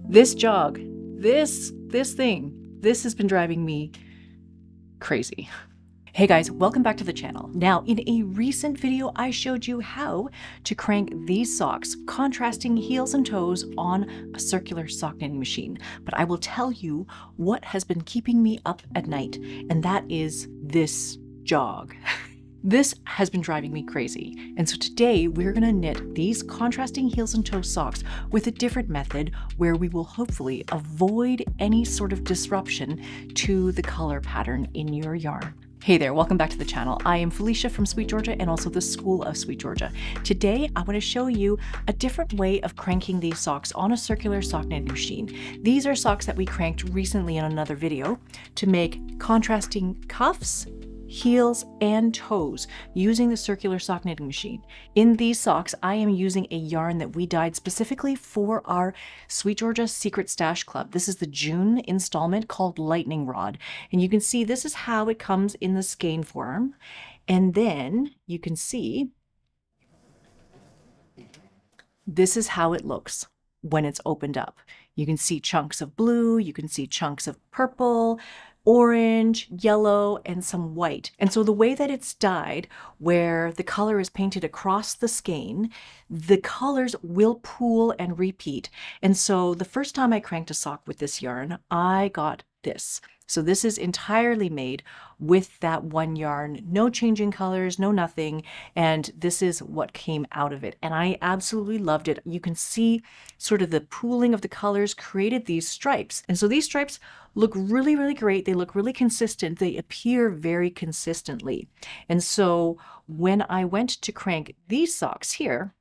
This jog, this thing, this has been driving me crazy. Hey guys, welcome back to the channel. Now, in a recent video, I showed you how to crank these socks, contrasting heels and toes, on a circular sock knitting machine. But I will tell you what has been keeping me up at night, and that is this jog. This has been driving me crazy. And so today we're gonna knit these contrasting heels and toe socks with a different method where we will hopefully avoid any sort of disruption to the color pattern in your yarn. Hey there, welcome back to the channel. I am Felicia from SweetGeorgia and also the School of SweetGeorgia. Today, I want to show you a different way of cranking these socks on a circular sock knitting machine. These are socks that we cranked recently in another video to make contrasting cuffs, heels, and toes using the circular sock knitting machine. In these socks, I am using a yarn that we dyed specifically for our SweetGeorgia Secret Stash Club. This is the June installment called Lightning Rod. And you can see this is how it comes in the skein form. And then you can see this is how it looks when it's opened up. You can see chunks of blue, you can see chunks of purple, orange, yellow, and some white. And so the way that it's dyed, where the color is painted across the skein, the colors will pool and repeat. And so the first time I cranked a sock with this yarn, I got this. So this is entirely made with that one yarn, no changing colors, no nothing. And this is what came out of it. And I absolutely loved it. You can see sort of the pooling of the colors created these stripes. And so these stripes look really, really great. They look really consistent. They appear very consistently. And so when I went to crank these socks here,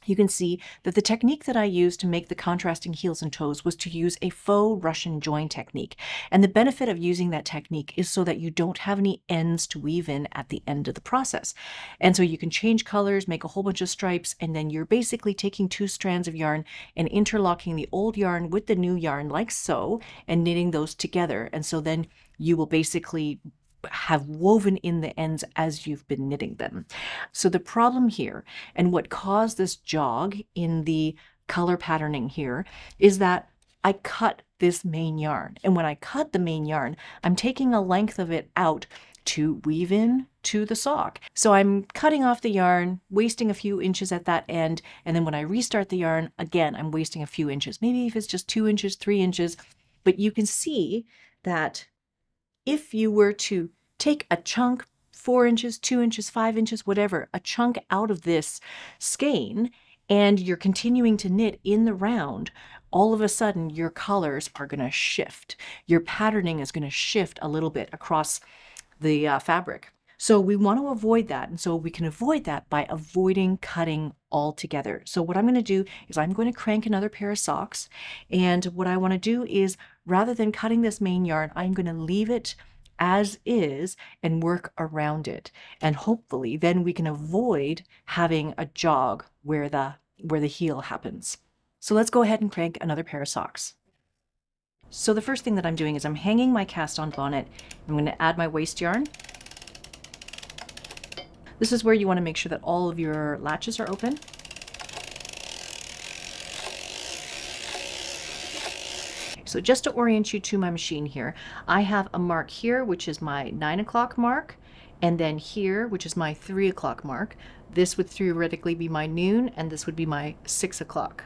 you can see that the technique that I used to make the contrasting heels and toes was to use a faux Russian join technique. And the benefit of using that technique is so that you don't have any ends to weave in at the end of the process. And so you can change colors, make a whole bunch of stripes, and then you're basically taking two strands of yarn and interlocking the old yarn with the new yarn like so, and knitting those together. And so then you will basically have woven in the ends as you've been knitting them. So the problem here, and what caused this jog in the color patterning here, is that I cut this main yarn. And when I cut the main yarn, I'm taking a length of it out to weave in to the sock. So I'm cutting off the yarn, wasting a few inches at that end, and then when I restart the yarn, again, I'm wasting a few inches. Maybe if it's just 2 inches, 3 inches, but you can see that if you were to take a chunk, 4 inches, 2 inches, 5 inches, whatever, a chunk out of this skein, and you're continuing to knit in the round, all of a sudden your colors are going to shift. Your patterning is going to shift a little bit across the fabric. So we want to avoid that. And so we can avoid that by avoiding cutting altogether. So what I'm going to do is I'm going to crank another pair of socks. And what I want to do is, rather than cutting this main yarn, I'm going to leave it as is and work around it. And hopefully then we can avoid having a jog where the heel happens. So let's go ahead and crank another pair of socks. So the first thing that I'm doing is I'm hanging my cast on bonnet. I'm going to add my waste yarn. This is where you want to make sure that all of your latches are open. So just to orient you to my machine here, I have a mark here, which is my 9 o'clock mark, and then here, which is my 3 o'clock mark. This would theoretically be my noon, and this would be my 6 o'clock.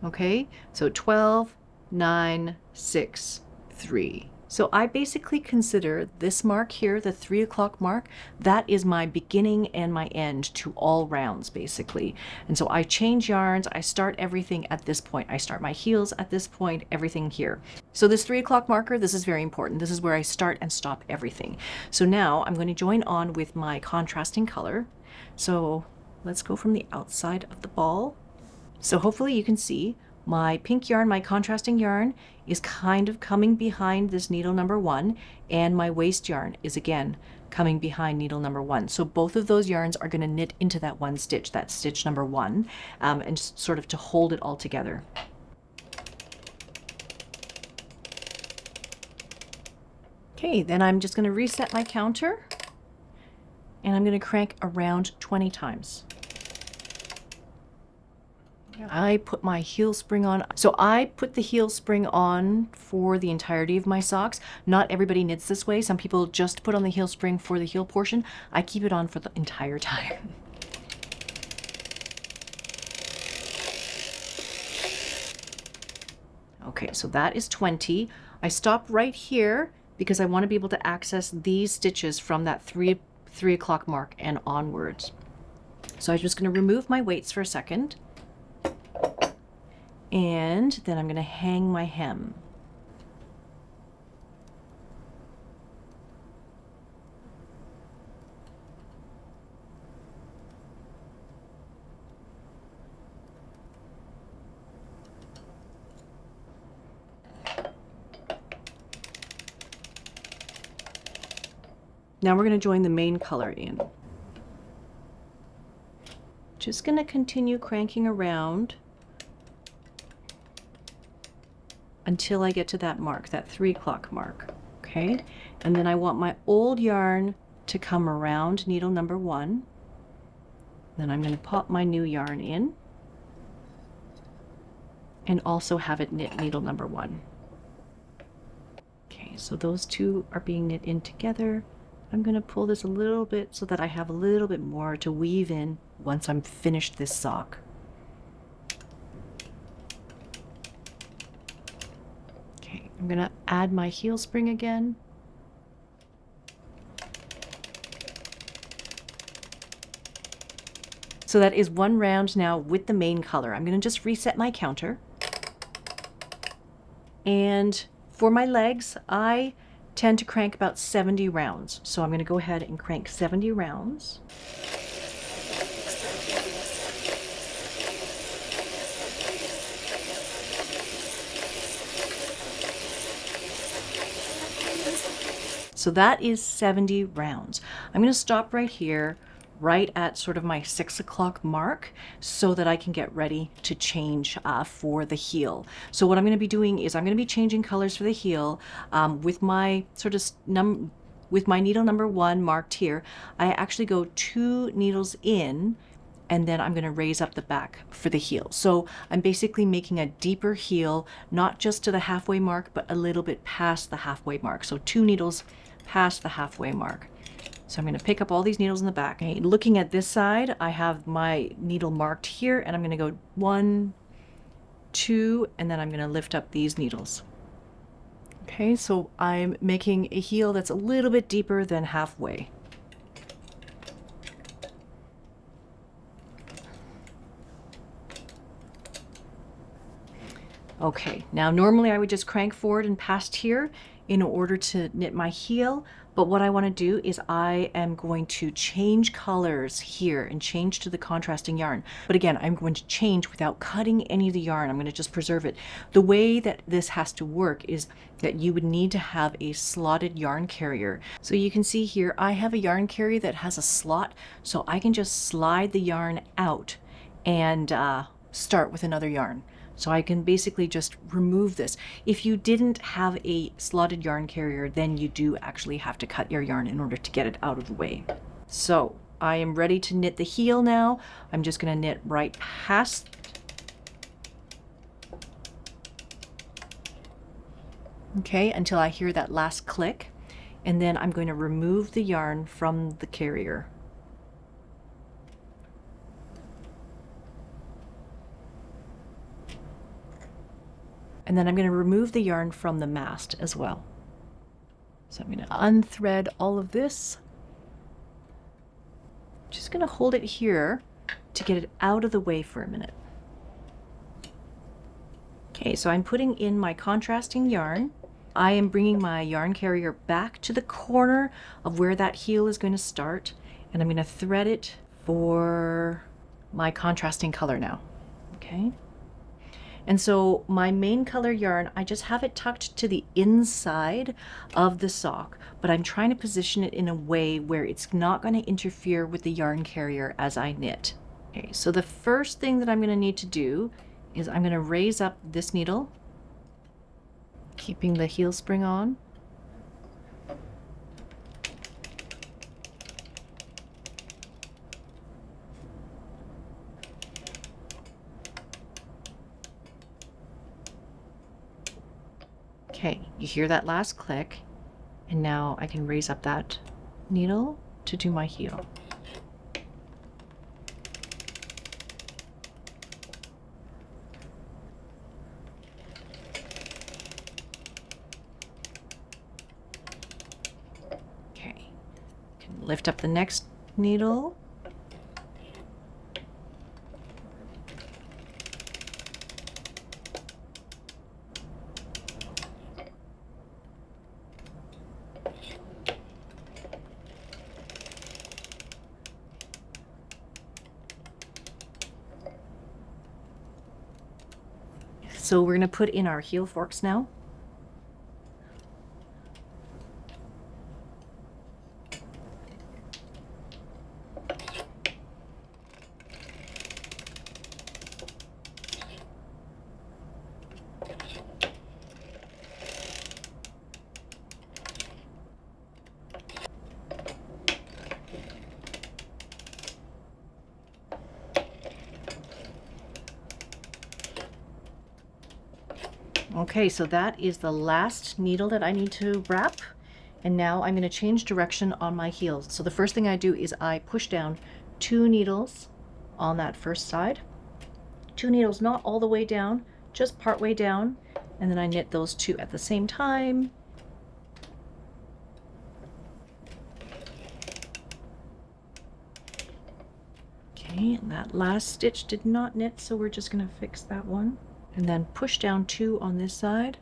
Okay, so 12, 9, 6, 3. So I basically consider this mark here, the 3 o'clock mark, that is my beginning and my end to all rounds, basically. And so I change yarns, I start everything at this point. I start my heels at this point, everything here. So this 3 o'clock marker, this is very important. This is where I start and stop everything. So now I'm going to join on with my contrasting color. So let's go from the outside of the ball. So hopefully you can see my pink yarn, my contrasting yarn, is kind of coming behind this needle number 1, and my waste yarn is again coming behind needle number 1. So both of those yarns are going to knit into that one stitch, that stitch number 1, and just sort of to hold it all together. Okay, then I'm just going to reset my counter, and I'm going to crank around 20 times. Yeah. I put my heel spring on. So I put the heel spring on for the entirety of my socks. Not everybody knits this way. Some people just put on the heel spring for the heel portion. I keep it on for the entire time. Okay, so that is 20. I stop right here because I want to be able to access these stitches from that 3 o'clock mark and onwards. So I'm just going to remove my weights for a second. And then I'm going to hang my hem. Now we're going to join the main color in. Just going to continue cranking around until I get to that mark, that 3 o'clock mark. Okay, and then I want my old yarn to come around needle number 1. Then I'm going to pop my new yarn in and also have it knit needle number 1. Okay, so those two are being knit in together. I'm going to pull this a little bit so that I have a little bit more to weave in once I'm finished this sock. Okay, I'm going to add my heel spring again. So that is 1 round now with the main color. I'm going to just reset my counter. And for my legs, I tend to crank about 70 rounds. So I'm going to go ahead and crank 70 rounds. So that is 70 rounds. I'm going to stop right here, right at sort of my 6 o'clock mark, so that I can get ready to change for the heel. So what I'm going to be doing is I'm going to be changing colors for the heel with my sort of with my needle number 1 marked here. I actually go 2 needles in, and then I'm going to raise up the back for the heel. So I'm basically making a deeper heel, not just to the halfway mark, but a little bit past the halfway mark. So 2 needles past the halfway mark. So I'm going to pick up all these needles in the back. Okay, looking at this side, I have my needle marked here, and I'm going to go 1, 2, and then I'm going to lift up these needles. Okay, so I'm making a heel that's a little bit deeper than halfway. Okay, now normally I would just crank forward and past here in order to knit my heel, but what I want to do is I am going to change colors here and change to the contrasting yarn. But again, I'm going to change without cutting any of the yarn. I'm going to just preserve it. The way that this has to work is that you would need to have a slotted yarn carrier. So you can see here, I have a yarn carrier that has a slot, so I can just slide the yarn out and start with another yarn. So I can basically just remove this. If you didn't have a slotted yarn carrier, then you do actually have to cut your yarn in order to get it out of the way. So I am ready to knit the heel now. I'm just going to knit right past. Okay, until I hear that last click. And then I'm going to remove the yarn from the carrier. And then I'm going to remove the yarn from the mast as well. So I'm going to unthread all of this. Just going to hold it here to get it out of the way for a minute. Okay, so I'm putting in my contrasting yarn. I am bringing my yarn carrier back to the corner of where that heel is going to start, and I'm going to thread it for my contrasting color now. Okay. And so my main color yarn, I just have it tucked to the inside of the sock, but I'm trying to position it in a way where it's not going to interfere with the yarn carrier as I knit. Okay, so the first thing that I'm going to need to do is I'm going to raise up this needle, keeping the heel spring on. Okay, you hear that last click, and now I can raise up that needle to do my heel. Okay, can lift up the next needle. So we're going to put in our heel forks now. Okay, so that is the last needle that I need to wrap. And now I'm going to change direction on my heels. So the first thing I do is I push down 2 needles on that first side. 2 needles, not all the way down, just part way down. And then I knit those 2 at the same time. Okay, and that last stitch did not knit, so we're just going to fix that one. And then push down 2 on this side.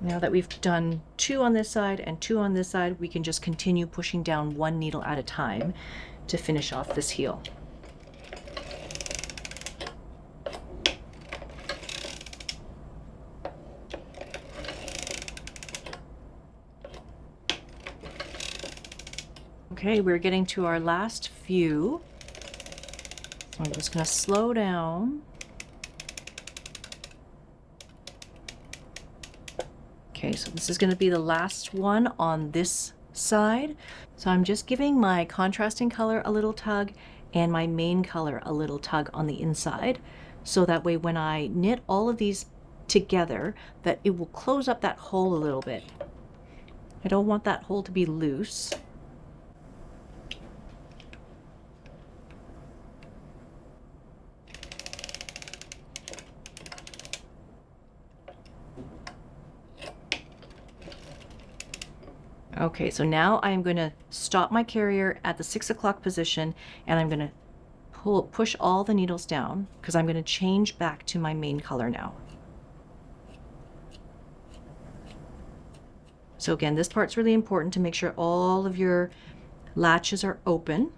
Now that we've done 2 on this side and 2 on this side, we can just continue pushing down 1 needle at a time to finish off this heel. Okay, we're getting to our last few. So I'm just going to slow down. Okay, so this is going to be the last one on this side. So I'm just giving my contrasting color a little tug and my main color a little tug on the inside. So that way when I knit all of these together, that it will close up that hole a little bit. I don't want that hole to be loose. Okay, so now I'm going to stop my carrier at the 6 o'clock position, and I'm going to push all the needles down because I'm going to change back to my main color now. So again, this part's really important to make sure all of your latches are open.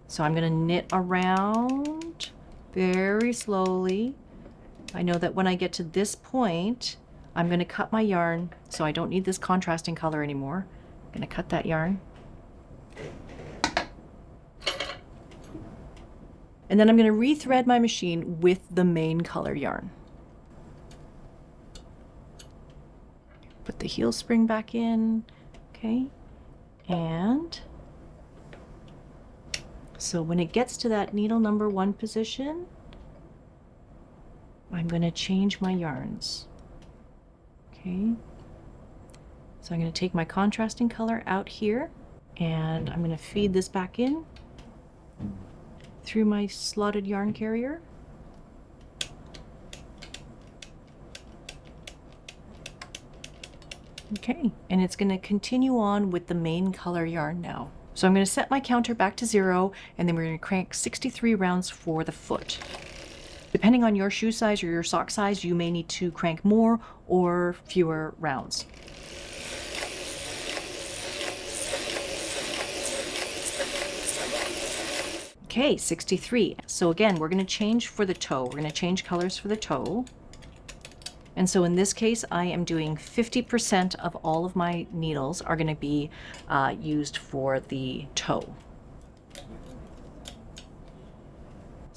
So I'm going to knit around very slowly. I know that when I get to this point, I'm going to cut my yarn, so I don't need this contrasting color anymore. I'm going to cut that yarn. And then I'm going to rethread my machine with the main color yarn. Put the heel spring back in, okay? And so when it gets to that needle number 1 position, I'm going to change my yarns. Okay, so I'm going to take my contrasting color out here, and I'm going to feed this back in through my slotted yarn carrier. Okay, and it's going to continue on with the main color yarn now. So I'm going to set my counter back to 0, and then we're going to crank 63 rounds for the foot. Depending on your shoe size or your sock size, you may need to crank more or fewer rounds. Okay, 63. So again, we're going to change for the toe. We're going to change colors for the toe. And so in this case, I am doing 50% of all of my needles are going to be used for the toe.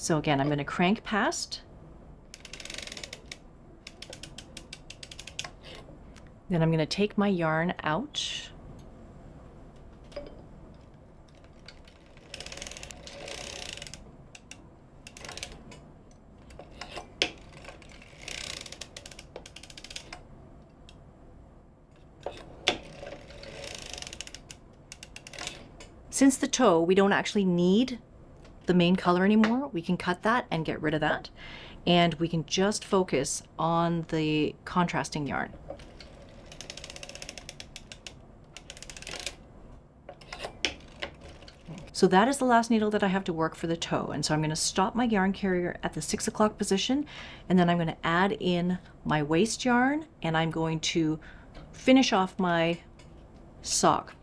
So again, I'm going to crank past. Then I'm going to take my yarn out. Since the toe, we don't actually need the main color anymore, we can cut that and get rid of that. And we can just focus on the contrasting yarn. So that is the last needle that I have to work for the toe. And so I'm going to stop my yarn carrier at the 6 o'clock position, and then I'm going to add in my waste yarn, and I'm going to finish off my sock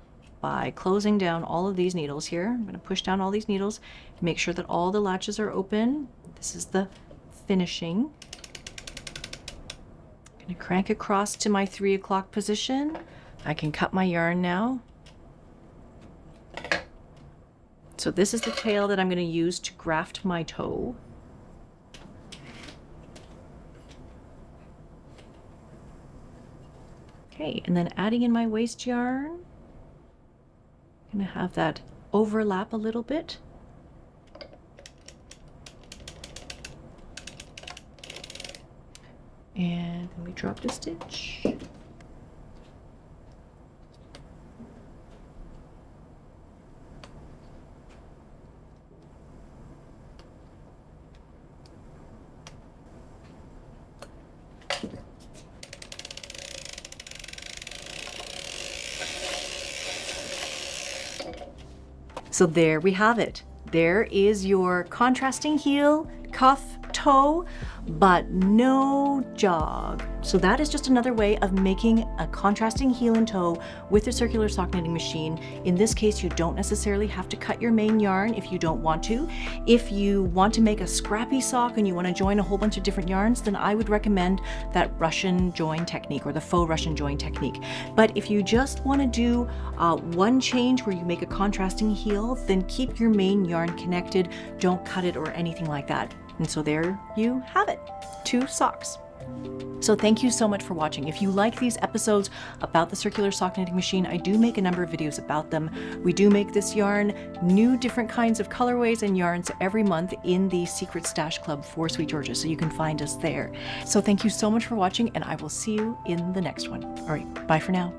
by closing down all of these needles here. I'm going to push down all these needles, make sure that all the latches are open. This is the finishing. I'm going to crank across to my 3 o'clock position. I can cut my yarn now. So this is the tail that I'm going to use to graft my toe. Okay, and then adding in my waste yarn. I'm going to have that overlap a little bit. And then we dropped a stitch. So there we have it. There is your contrasting heel, cuff, toe, but no jog. So that is just another way of making a contrasting heel and toe with a circular sock knitting machine. In this case, you don't necessarily have to cut your main yarn if you don't want to. If you want to make a scrappy sock and you want to join a whole bunch of different yarns, then I would recommend that Russian join technique or the faux Russian join technique. But if you just want to do one change where you make a contrasting heel, then keep your main yarn connected. Don't cut it or anything like that. And so there you have it, 2 socks. So thank you so much for watching. If you like these episodes about the circular sock knitting machine, I do make a number of videos about them. We do make this yarn, new different kinds of colorways and yarns every month in the Secret Stash Club for SweetGeorgia, so you can find us there. So thank you so much for watching, and I will see you in the next one. All right, bye for now.